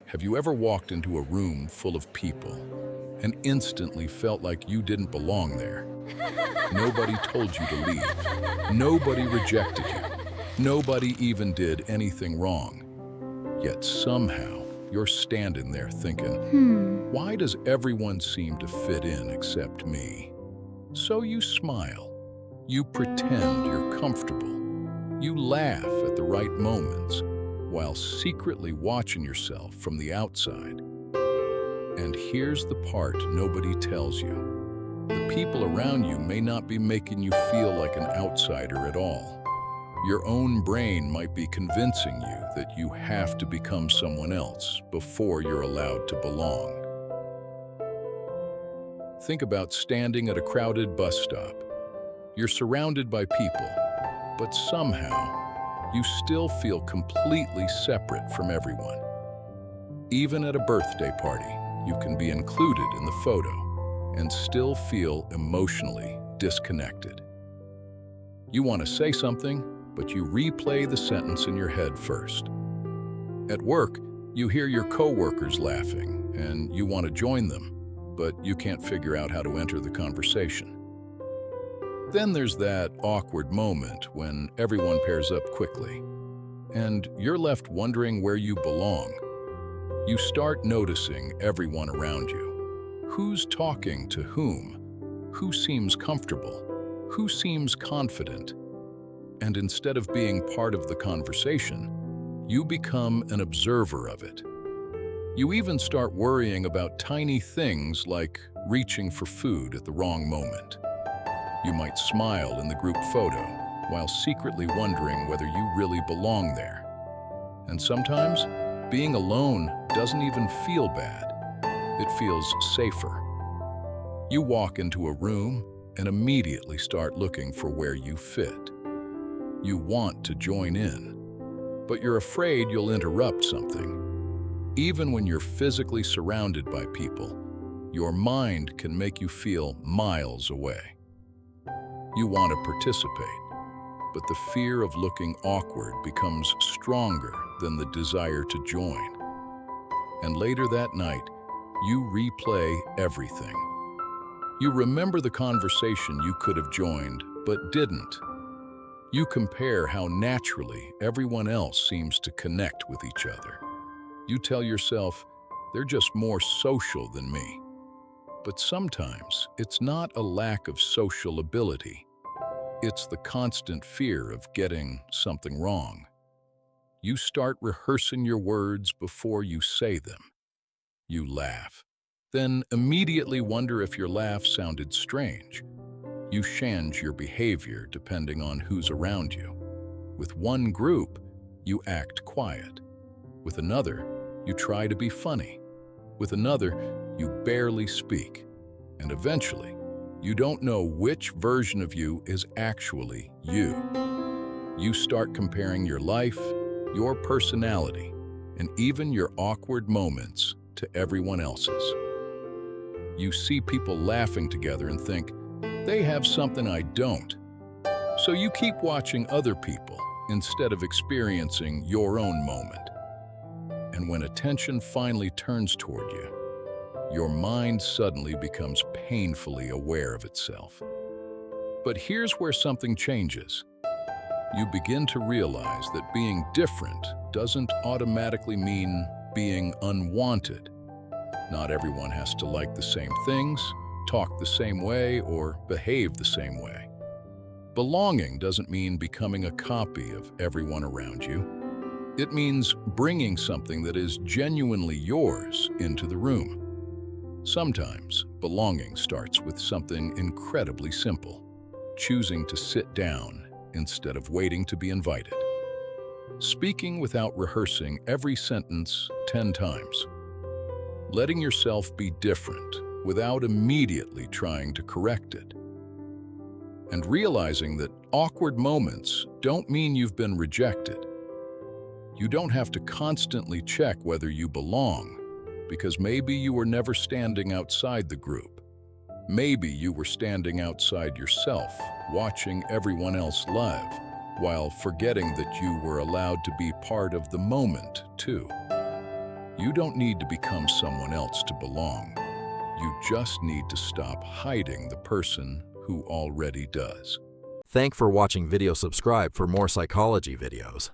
Have you ever walked into a room full of people and instantly felt like you didn't belong there? Nobody told you to leave. Nobody rejected you. Nobody even did anything wrong. Yet somehow you're standing there thinking, why does everyone seem to fit in except me? So you smile. You pretend you're comfortable. You laugh at the right moments while secretly watching yourself from the outside. And here's the part nobody tells you. The people around you may not be making you feel like an outsider at all. Your own brain might be convincing you that you have to become someone else before you're allowed to belong. Think about standing at a crowded bus stop. You're surrounded by people, but somehow you still feel completely separate from everyone. Even at a birthday party, you can be included in the photo and still feel emotionally disconnected. You want to say something, but you replay the sentence in your head first. At work, you hear your coworkers laughing and you want to join them, but you can't figure out how to enter the conversation. Then there's that awkward moment when everyone pairs up quickly, and you're left wondering where you belong. You start noticing everyone around you. Who's talking to whom? Who seems comfortable? Who seems confident? And instead of being part of the conversation, you become an observer of it. You even start worrying about tiny things like reaching for food at the wrong moment. You might smile in the group photo while secretly wondering whether you really belong there. And sometimes, being alone doesn't even feel bad. It feels safer. You walk into a room and immediately start looking for where you fit. You want to join in, but you're afraid you'll interrupt something. Even when you're physically surrounded by people, your mind can make you feel miles away. You want to participate, but the fear of looking awkward becomes stronger than the desire to join. And later that night, you replay everything. You remember the conversation you could have joined, but didn't. You compare how naturally everyone else seems to connect with each other. You tell yourself, they're just more social than me. But sometimes it's not a lack of social ability. It's the constant fear of getting something wrong. You start rehearsing your words before you say them. You laugh, then immediately wonder if your laugh sounded strange. You change your behavior depending on who's around you. With one group, you act quiet. With another, you try to be funny. With another, you barely speak. And eventually, you don't know which version of you is actually you. You start comparing your life, your personality, and even your awkward moments to everyone else's. You see people laughing together and think, they have something I don't. So you keep watching other people instead of experiencing your own moment. And when attention finally turns toward you, your mind suddenly becomes painfully aware of itself. But here's where something changes. You begin to realize that being different doesn't automatically mean being unwanted. Not everyone has to like the same things, talk the same way, or behave the same way. Belonging doesn't mean becoming a copy of everyone around you. It means bringing something that is genuinely yours into the room. Sometimes, belonging starts with something incredibly simple, choosing to sit down instead of waiting to be invited. Speaking without rehearsing every sentence 10 times. Letting yourself be different without immediately trying to correct it. And realizing that awkward moments don't mean you've been rejected. You don't have to constantly check whether you belong, because maybe you were never standing outside the group. Maybe you were standing outside yourself, watching everyone else live, while forgetting that you were allowed to be part of the moment, too. You don't need to become someone else to belong. You just need to stop hiding the person who already does. Thank for watching video. Subscribe for more psychology videos.